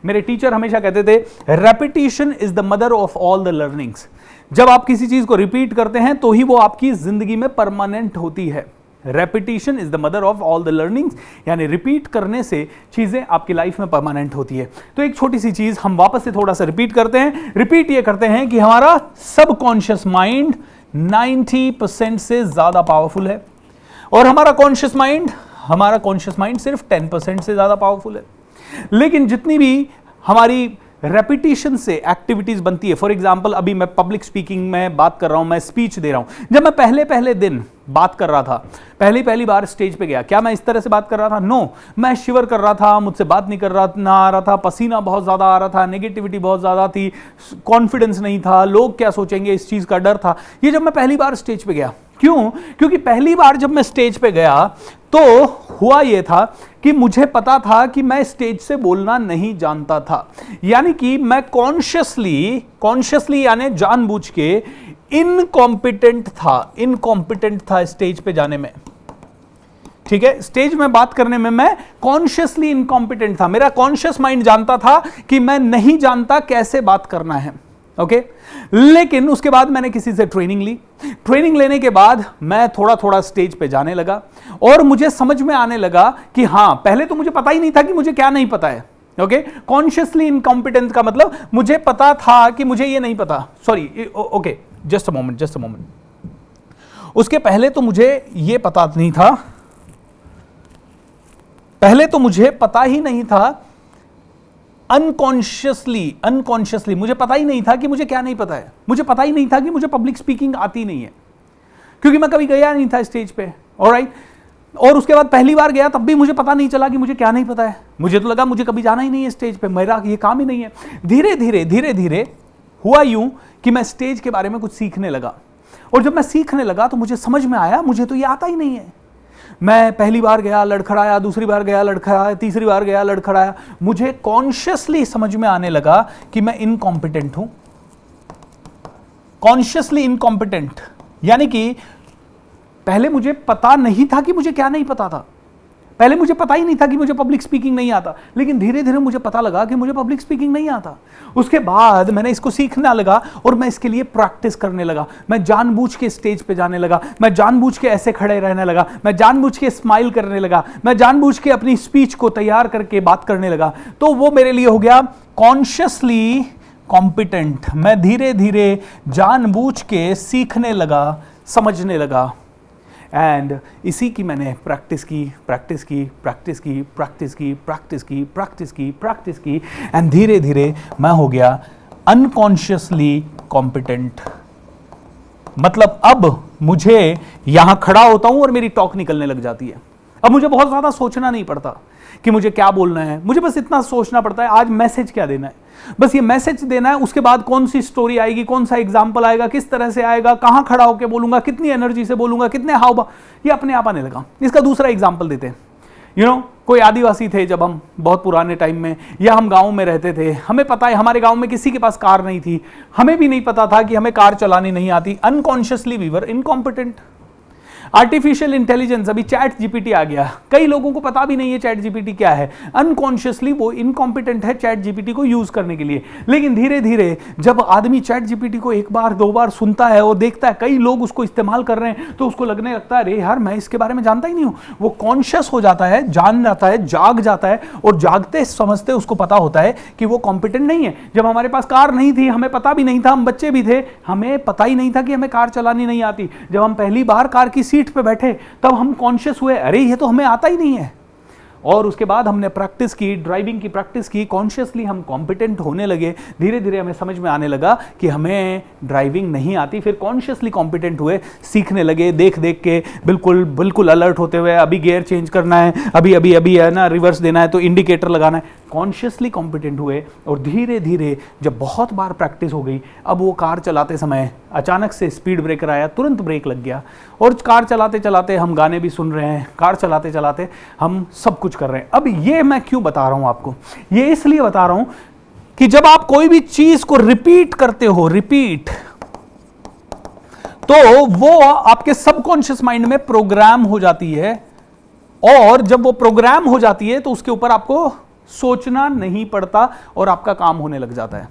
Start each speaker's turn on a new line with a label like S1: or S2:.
S1: मेरे टीचर हमेशा कहते थे repetition is the mother of all the learnings. जब आप किसी चीज को रिपीट करते हैं तो ही वो आपकी जिंदगी में परमानेंट होती है। Repetition is the mother of all the learnings, यानी रिपीट करने से चीजें आपकी लाइफ में परमानेंट होती है। तो एक छोटी सी चीज हम वापस से थोड़ा सा रिपीट करते हैं। रिपीट ये करते हैं कि हमारा सबकॉन्शियस माइंड 90% से ज्यादा पावरफुल है और हमारा कॉन्शियस माइंड सिर्फ 10% से ज्यादा पावरफुल है। लेकिन जितनी भी हमारी रेपिटेशन से एक्टिविटीज बनती है, फॉर एग्जाम्पल अभी मैं पब्लिक स्पीकिंग में बात कर रहा हूं, मैं स्पीच दे रहा हूं। जब मैं पहले दिन बात कर रहा था, पहली बार स्टेज पे गया, क्या मैं इस तरह से बात कर रहा था? नो, मैं शिवर कर रहा था, मुझसे बात नहीं कर रहा ना आ रहा था, पसीना बहुत ज्यादा आ रहा था, नेगेटिविटी बहुत ज्यादा थी, कॉन्फिडेंस नहीं था, लोग क्या सोचेंगे इस चीज का डर था। ये जब मैं पहली बार स्टेज पे गया, क्यों? क्योंकि पहली बार जब मैं स्टेज पे गया तो हुआ यह था कि मुझे पता था कि मैं स्टेज से बोलना नहीं जानता था, यानी कि मैं कॉन्शियसली यानी जानबूझ के इनकॉम्पिटेंट था स्टेज पे जाने में। ठीक है, स्टेज में बात करने में मैं कॉन्शियसली इनकॉम्पिटेंट था। मेरा कॉन्शियस माइंड जानता था कि मैं नहीं जानता कैसे बात करना है। ओके, लेकिन उसके बाद मैंने किसी से ट्रेनिंग लेने के बाद मैं थोड़ा स्टेज पे जाने लगा और मुझे समझ में आने लगा कि हां, पहले तो मुझे पता ही नहीं था कि मुझे क्या नहीं पता है। ओके, कॉन्शियसली इनकॉम्पिटेंट का मतलब मुझे पता था कि मुझे ये नहीं पता। Sorry, okay, just a moment. उसके पहले तो मुझे ये पता नहीं था, पहले तो मुझे पता ही नहीं था, अनकॉन्शियसली मुझे पता ही नहीं था कि मुझे क्या नहीं पता है। मुझे पता ही नहीं था कि मुझे पब्लिक स्पीकिंग आती नहीं है, क्योंकि मैं कभी गया नहीं था स्टेज पे। ऑलराइट, और उसके बाद पहली बार गया तब भी मुझे पता नहीं चला कि मुझे क्या नहीं पता है। मुझे तो लगा मुझे कभी जाना ही नहीं है स्टेज पे, मेरा ये काम ही नहीं है। धीरे धीरे हुआ यूं कि मैं स्टेज के बारे में कुछ सीखने लगा, और जब मैं सीखने लगा तो मुझे समझ में आया मुझे तो ये आता ही नहीं है। मैं पहली बार गया, लड़खड़ाया, दूसरी बार गया, लड़खड़ाया, तीसरी बार गया, लड़खड़ाया। मुझे कॉन्शियसली समझ में आने लगा कि मैं इनकॉम्पिटेंट हूं। कॉन्शियसली इनकॉम्पिटेंट, यानी कि पहले मुझे पता नहीं था कि मुझे क्या नहीं पता था। पहले मुझे पता ही नहीं था कि मुझे पब्लिक स्पीकिंग नहीं आता, लेकिन धीरे धीरे मुझे पता लगा कि मुझे पब्लिक स्पीकिंग नहीं आता। उसके बाद मैंने इसको सीखने लगा और मैं इसके लिए प्रैक्टिस करने लगा। मैं जानबूझ के स्टेज पे जाने लगा, मैं जानबूझ के ऐसे खड़े रहने लगा, मैं जानबूझ के स्माइल करने लगा, मैं जानबूझ के अपनी स्पीच को तैयार करके बात करने लगा। तो वो मेरे लिए हो गया कॉन्शियसली कॉम्पिटेंट। मैं धीरे धीरे जानबूझ के सीखने लगा, समझने लगा, एंड इसी की मैंने प्रैक्टिस की एंड धीरे धीरे मैं हो गया अनकॉन्शियसली कॉम्पिटेंट। मतलब अब मुझे यहां खड़ा होता हूं और मेरी टॉक निकलने लग जाती है। अब मुझे बहुत ज्यादा सोचना नहीं पड़ता कि मुझे क्या बोलना है, मुझे बस इतना सोचना पड़ता है आज मैसेज क्या देना है, बस ये मैसेज देना है। उसके बाद कौन सी स्टोरी आएगी, कौन सा एग्जाम्पल आएगा, किस तरह से आएगा, कहां खड़ा होकर बोलूंगा, कितनी एनर्जी से बोलूंगा, कितने हाव, ये अपने आप आने लगा। इसका दूसरा एग्जाम्पल देते हैं। कोई आदिवासी थे जब हम बहुत पुराने टाइम में, या हम गांव में रहते थे, हमें पता है हमारे गांव में किसी के पास कार नहीं थी, हमें भी नहीं पता था कि हमें कार चलानी नहीं आती। Unconsciously we were incompetent. Artificial intelligence, अभी चैट जीपीटी आ गया, कई लोगों को पता भी नहीं है चैट जीपीटी क्या है। अनकॉन्शियसली वो इनकॉम्पिटेंट है चैट जीपीटी को यूज करने के लिए। लेकिन धीरे धीरे जब आदमी चैट जीपीटी को एक बार दो बार सुनता है और देखता है कई लोग उसको इस्तेमाल कर रहे हैं, तो उसको लगने लगता है अरे यार मैं इसके बारे में जानता ही नहीं हूं। वो कॉन्शियस हो जाता है, जान जाता है, जाग जाता है, और जागते समझते उसको पता होता है कि वो कॉम्पिटेंट नहीं है। जब हमारे पास कार नहीं थी, हमें पता भी नहीं था, हम बच्चे भी थे, हमें पता ही नहीं था कि हमें कार चलानी नहीं आती। जब हम पहली बार कार की सीट पे बैठे तब हम कॉन्शियस हुए अरे ये तो हमें आता ही नहीं है। और उसके बाद हमने प्रैक्टिस की, ड्राइविंग की प्रैक्टिस की, कॉन्शियसली हम कॉम्पिटेंट होने लगे। धीरे धीरे हमें समझ में आने लगा कि हमें ड्राइविंग नहीं आती, फिर कॉन्शियसली कॉम्पिटेंट हुए, सीखने लगे, देख देख के बिल्कुल अलर्ट होते हुए, अभी गियर चेंज करना है, अभी है ना, रिवर्स देना है तो इंडिकेटर लगाना है। कॉन्शियसली कॉम्पिटेंट हुए, और धीरे धीरे जब बहुत बार प्रैक्टिस हो गई, अब वो कार चलाते समय अचानक से स्पीड ब्रेकर आया, तुरंत ब्रेक लग गया, और कार चलाते चलाते हम गाने भी सुन रहे हैं, कार चलाते चलाते हम सब कुछ कर रहे हैं। अब ये मैं क्यों बता रहा हूं आपको? ये इसलिए बता रहा हूं कि जब आप कोई भी चीज को रिपीट करते हो, तो वो आपके सबकॉन्शियस माइंड में प्रोग्राम हो जाती है, और जब वो प्रोग्राम हो जाती है तो उसके ऊपर आपको सोचना नहीं पड़ता और आपका काम होने लग जाता है।